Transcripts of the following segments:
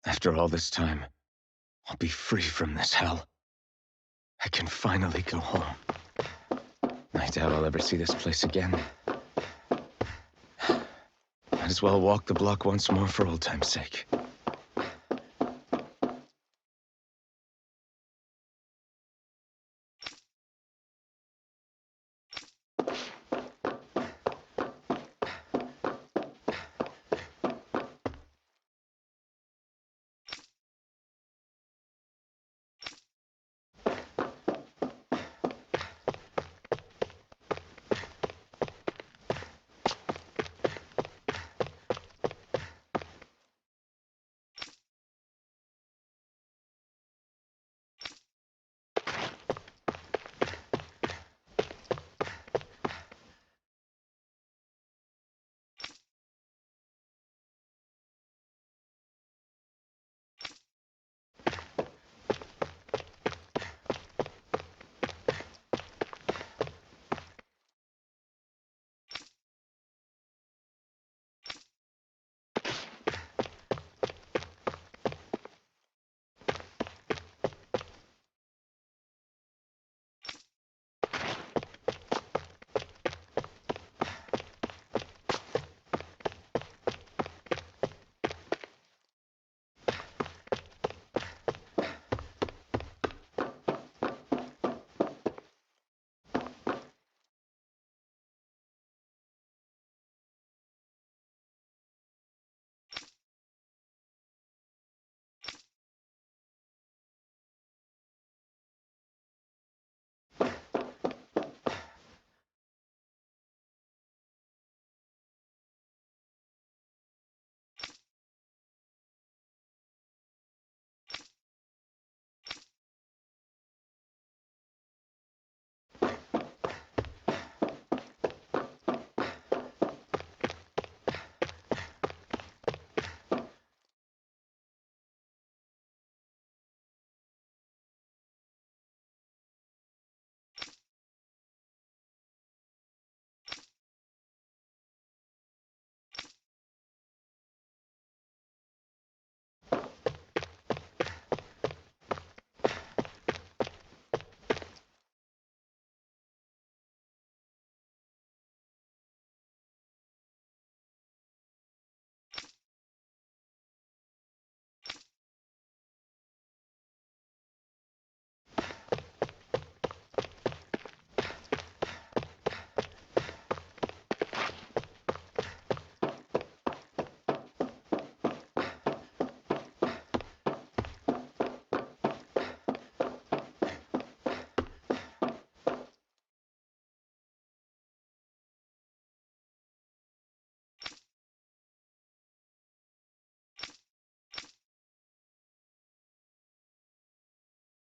After all this time, I'll be free from this hell. I can finally go home. I doubt I'll ever see this place again. Might as well walk the block once more for old time's sake.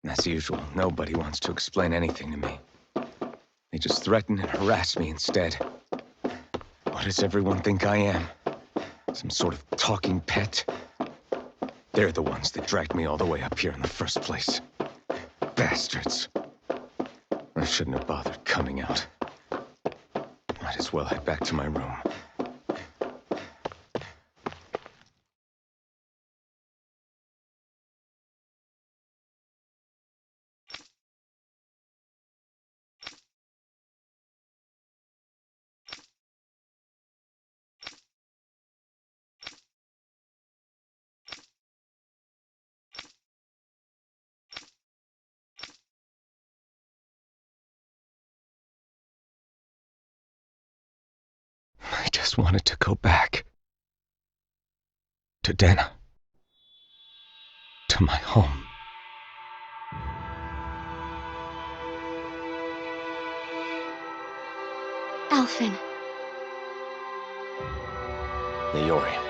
As usual, nobody wants to explain anything to me. They just threaten and harass me instead. What does everyone think I am? Some sort of talking pet? They're the ones that dragged me all the way up here in the first place. Bastards. I shouldn't have bothered coming out. Might as well head back to my room. I just wanted to go back. To Dana. To my home. Alphen. Leori.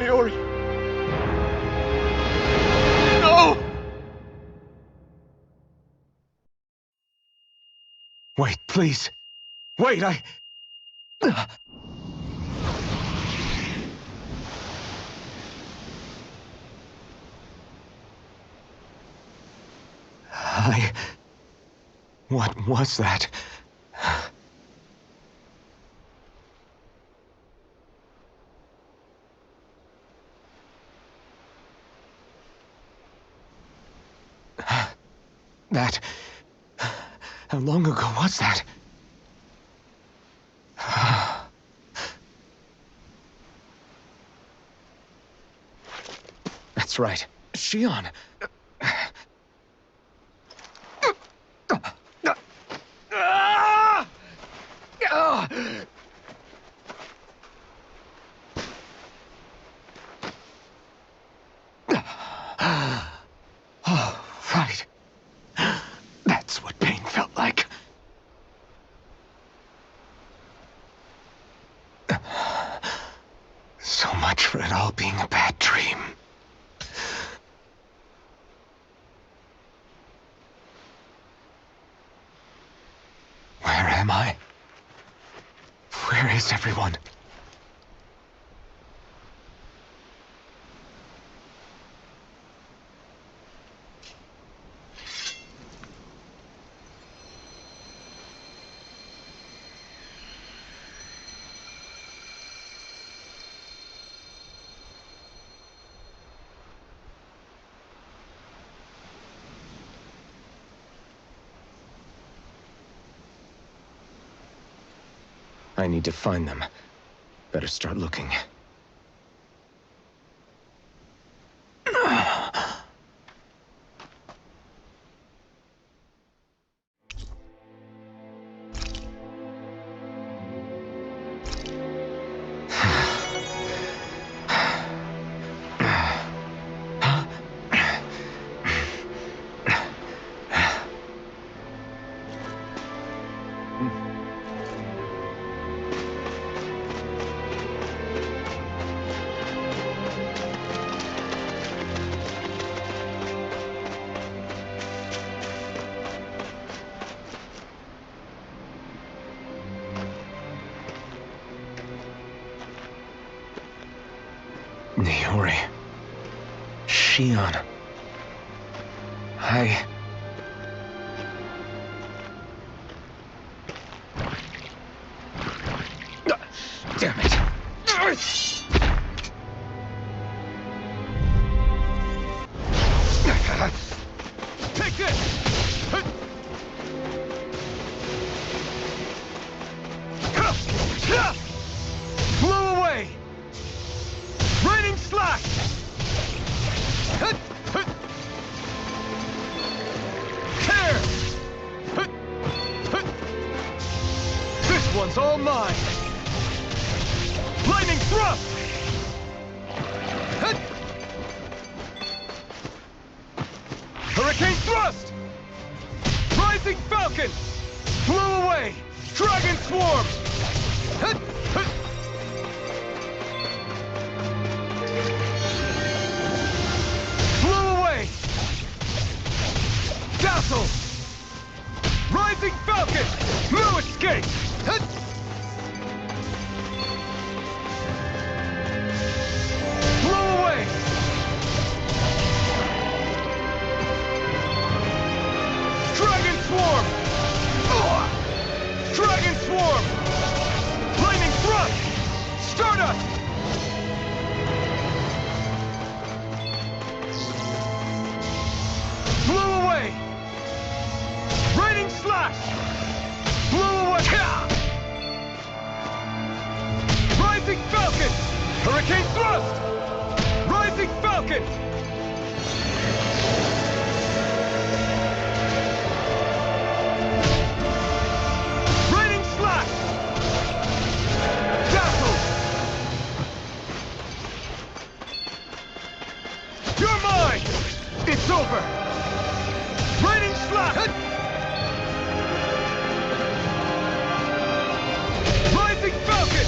Ori! No! Wait, please. Wait, What was that? That... How long ago was that? That's right. Shion. Oh, right. That's what pain felt like. So much for it all being a bad dream. Where am I? Where is everyone? I need to find them. Better start looking. Naori. Shion. Damn it. Take this! Blow away! Raining slash! Tear! This one's all mine! Lightning thrust! Hurricane thrust! Rising falcon! Blow away! Dragon swarm! Blow away! Dazzle! Rising falcon! No escape! Blow away! Dragon swarm! Dragon swarm! Lightning thrust! Stardust! Blow away! Raining slash! Blow away! Rising falcon! Hurricane thrust! Rising falcon! Raining slash! Dazzle! You're mine! It's over! Raining slash! Rising falcon!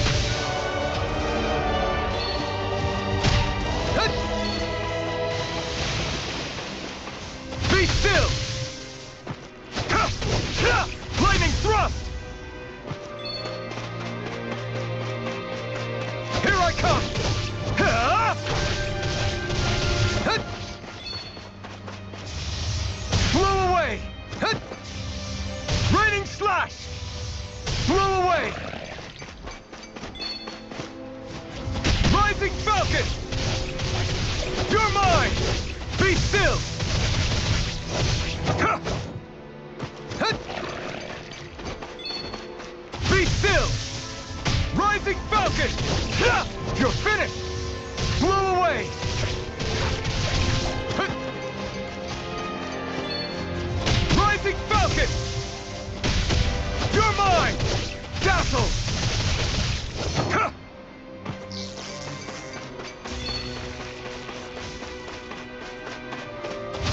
Falcon! You're finished! Blow away! Rising Falcon! You're mine! Dazzle!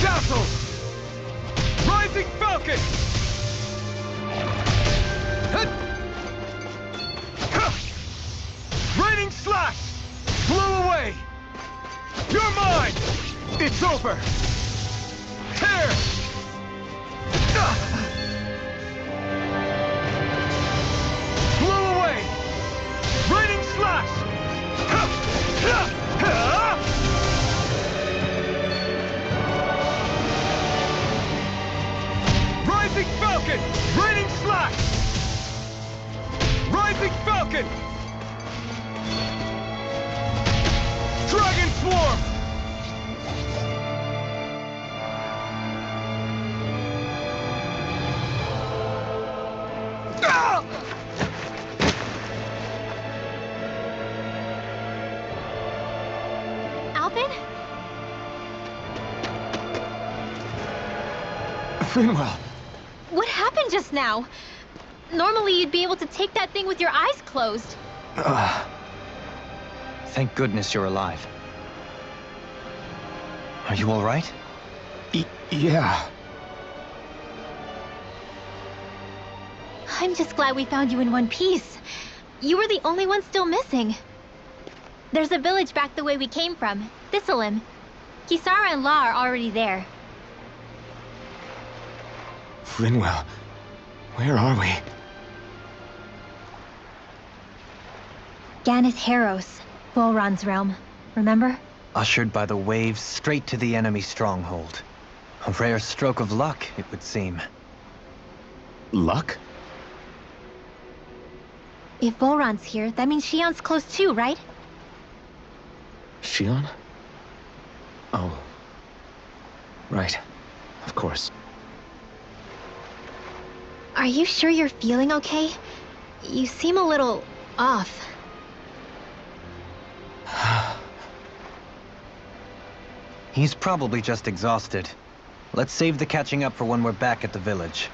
Dazzle! Rising Falcon! Raining Slash! Blow away! You're mine! It's over! Tear! Blow away! Raining Slash! Rising Falcon! Raining Slash! Rising Falcon! Dragon Swarm! Ah! Alvin? Finwell! What happened just now? Normally you'd be able to take that thing with your eyes closed. Thank goodness you're alive. Are you all right? Yeah. I'm just glad we found you in one piece. You were the only one still missing. There's a village back the way we came from, Thistleim. Kisara and La are already there. Finwell, where are we? Ganeth Heros, Volron's realm. Remember? Ushered by the waves straight to the enemy stronghold. A rare stroke of luck, it would seem. Luck? If Volron's here, that means Shion's close too, right? Shion? Oh. Right. Of course. Are you sure you're feeling okay? You seem a little off. He's probably just exhausted. Let's save the catching up for when we're back at the village.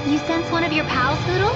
You sense one of your pals, Boodle?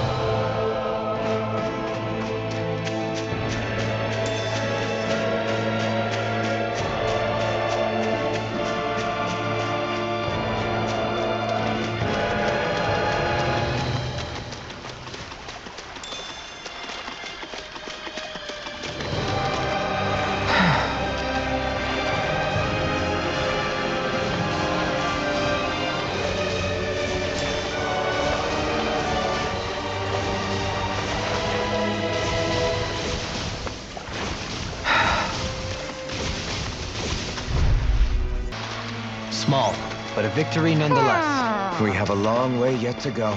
Small, but a victory nonetheless. We have a long way yet to go.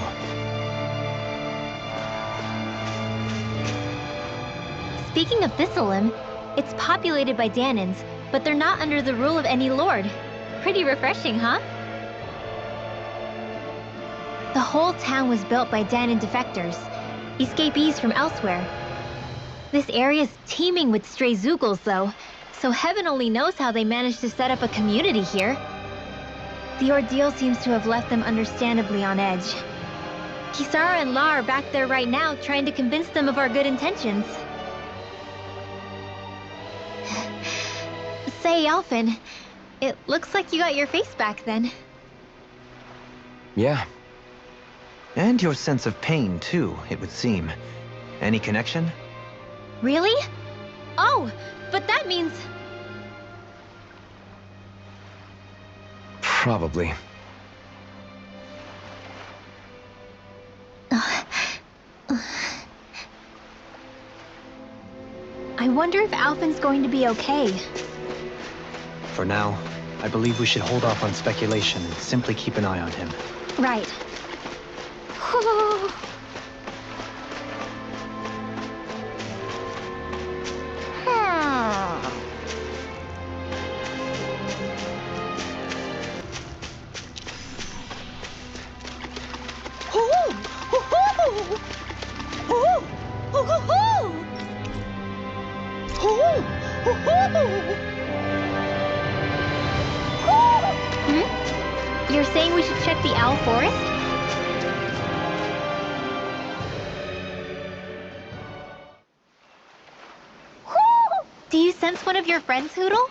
Speaking of Thistleim, it's populated by Dahnans, but they're not under the rule of any lord. Pretty refreshing, huh? The whole town was built by Dahnan defectors, escapees from elsewhere. This area's teeming with stray Zeugles, though, so heaven only knows how they managed to set up a community here. The ordeal seems to have left them understandably on edge. Kisara and La are back there right now trying to convince them of our good intentions. Say, Alphen, it looks like you got your face back then. Yeah, And your sense of pain, too, it would seem. Any connection? Really? Oh, but that means... probably. I wonder if Alphen's going to be okay. For now, I believe we should hold off on speculation and simply keep an eye on him. Right. Hmm? You're saying we should check the Owl Forest? Do you sense one of your friends, Hootle?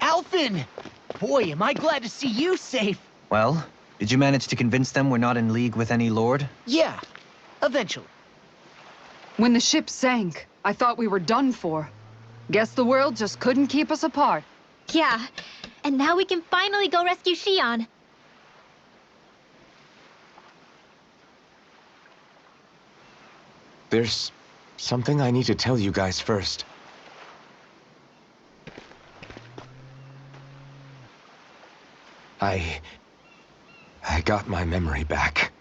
Alphen! Boy, am I glad to see you safe. Well, did you manage to convince them we're not in league with any lord? Yeah, eventually. When the ship sank, I thought we were done for. Guess the world just couldn't keep us apart. Yeah, and now we can finally go rescue Xion. There's something I need to tell you guys first. I got my memory back.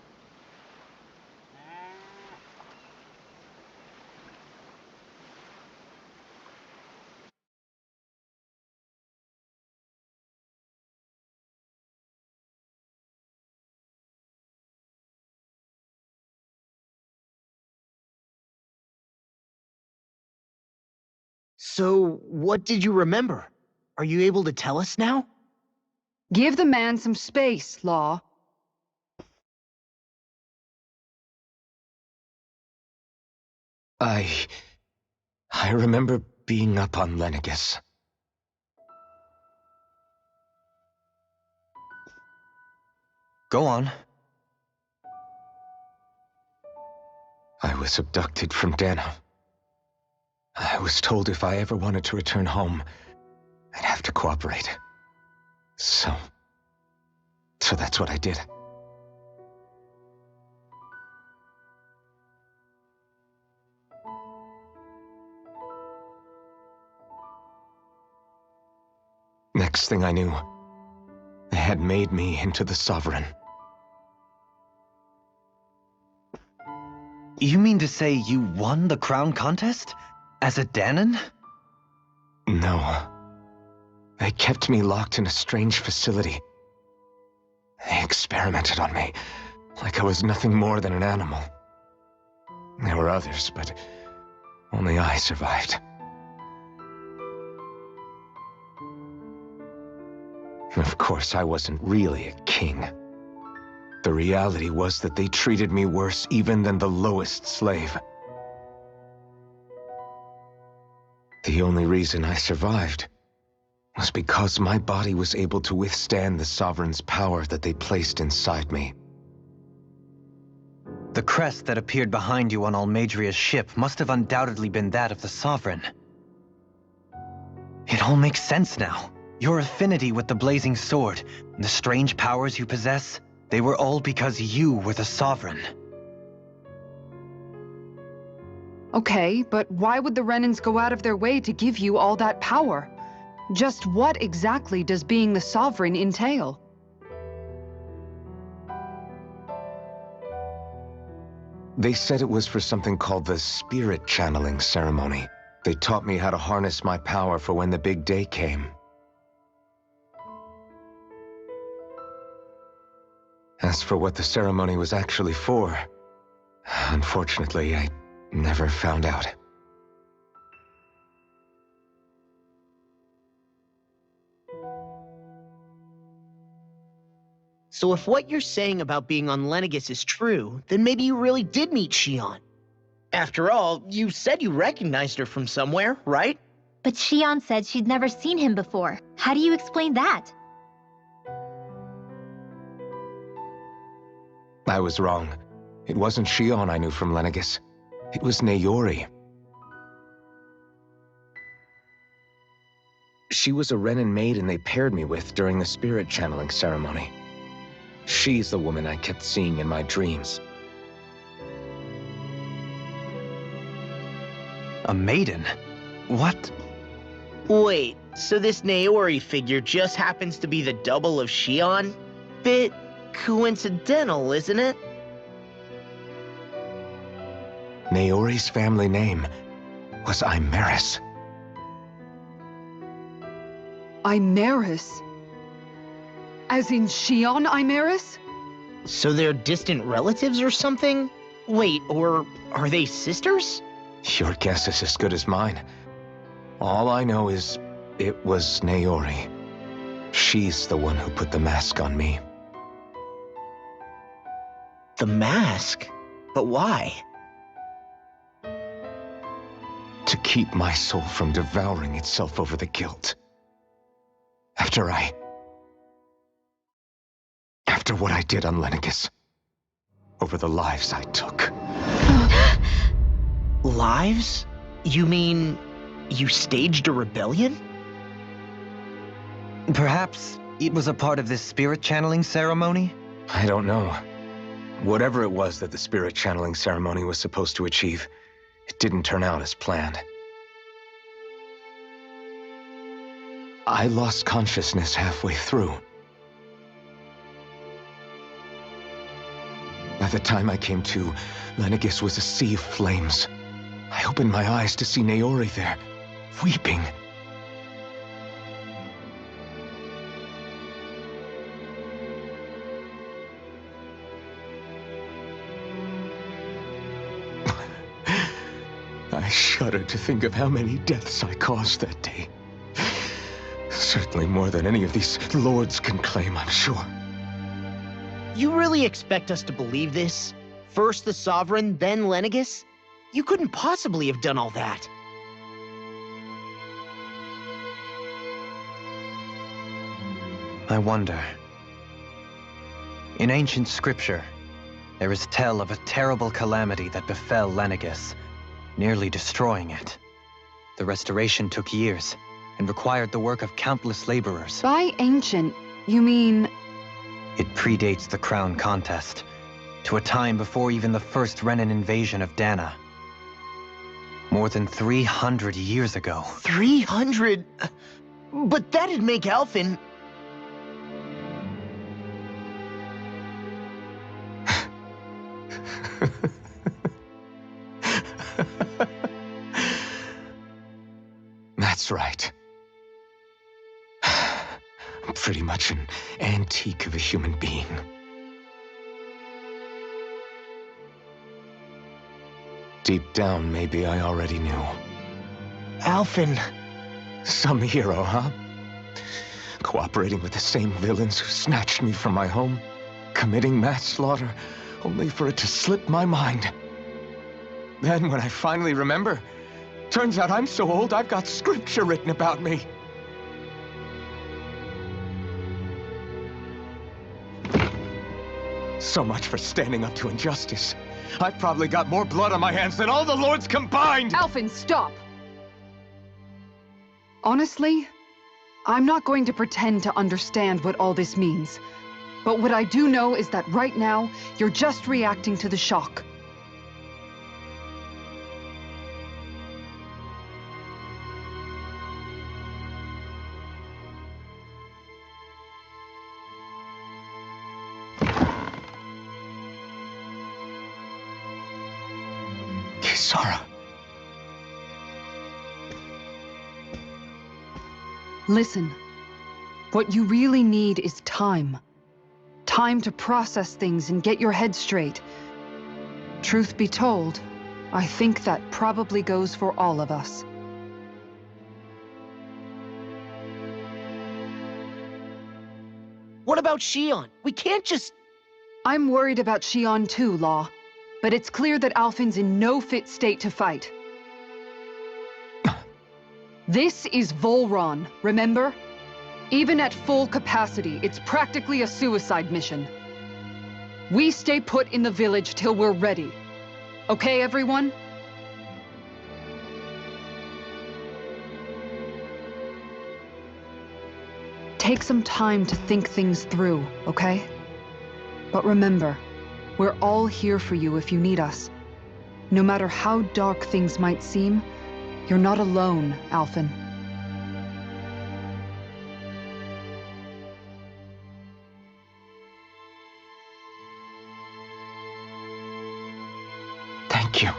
So, what did you remember? Are you able to tell us now? Give the man some space, Law. I remember being up on Lenegis. Go on. I was abducted from Dana. I was told if I ever wanted to return home, I'd have to cooperate. So that's what I did. Next thing I knew, they had made me into the Sovereign. You mean to say you won the crown contest? As a Dahnan? No. They kept me locked in a strange facility. They experimented on me, like I was nothing more than an animal. There were others, but only I survived. Of course, I wasn't really a king. The reality was that they treated me worse even than the lowest slave. The only reason I survived was because my body was able to withstand the Sovereign's power that they placed inside me. The crest that appeared behind you on Almadria's ship must have undoubtedly been that of the Sovereign. It all makes sense now. Your affinity with the Blazing Sword, and the strange powers you possess, they were all because you were the Sovereign. Okay, but why would the Renans go out of their way to give you all that power? Just what exactly does being the Sovereign entail? They said it was for something called the Spirit Channeling Ceremony. They taught me how to harness my power for when the big day came. As for what the ceremony was actually for, unfortunately, I never found out. So if what you're saying about being on Lenegis is true, then maybe you really did meet Xion. After all, you said you recognized her from somewhere, right? But Shion said she'd never seen him before. How do you explain that? I was wrong. It wasn't Shion I knew from Lenegis. It was Naori. She was a Renin maiden they paired me with during the spirit channeling ceremony. She's the woman I kept seeing in my dreams. A maiden? What? Wait, so this Naori figure just happens to be the double of Shion? Bit coincidental, isn't it? Naori's family name was Imeris. Imeris? As in Shion Imeris? So they're distant relatives or something? Wait, or are they sisters? Your guess is as good as mine. All I know is it was Naori. She's the one who put the mask on me. The mask? But why? To keep my soul from devouring itself over the guilt. After what I did on Lenegis. Over the lives I took. Lives? You mean you staged a rebellion? Perhaps it was a part of this spirit channeling ceremony? I don't know. Whatever it was that the spirit channeling ceremony was supposed to achieve, it didn't turn out as planned. I lost consciousness halfway through. By the time I came to, Lenegis was a sea of flames. I opened my eyes to see Naori there, weeping. I shudder to think of how many deaths I caused that day. Certainly more than any of these lords can claim, I'm sure. You really expect us to believe this? First the Sovereign, then Lenegis? You couldn't possibly have done all that. I wonder. In ancient scripture, there is tell of a terrible calamity that befell Lenegis, nearly destroying it. The restoration took years, and required the work of countless laborers. By ancient, you mean... It predates the crown contest, to a time before even the first Renin invasion of Dana. More than 300 years ago. 300? But that'd make Alphen... That's right. I'm pretty much an antique of a human being. Deep down, maybe I already knew. Alphen... Some hero, huh? Cooperating with the same villains who snatched me from my home, committing mass slaughter, only for it to slip my mind. Then, when I finally remember, turns out I'm so old I've got scripture written about me. So much for standing up to injustice. I've probably got more blood on my hands than all the lords combined! Alphen, stop! Honestly, I'm not going to pretend to understand what all this means. But what I do know is that right now, you're just reacting to the shock. Kisara. Listen, what you really need is time. Time to process things and get your head straight. Truth be told, I think that probably goes for all of us. What about Shion? We can't just... I'm worried about Shion too, Law. But it's clear that Alphen's in no fit state to fight. This is Volron, remember? Even at full capacity, it's practically a suicide mission. We stay put in the village till we're ready. Okay, everyone? Take some time to think things through, okay? But remember, we're all here for you if you need us. No matter how dark things might seem, you're not alone, Alphen. Thank you.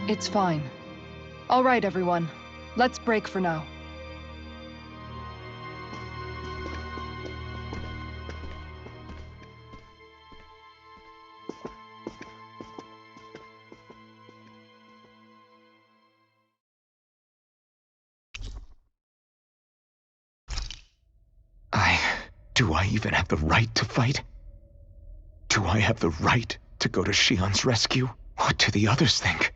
It's fine. All right, everyone. Let's break for now. Do I even have the right to fight? Do I have the right to go to Shion's rescue? What do the others think?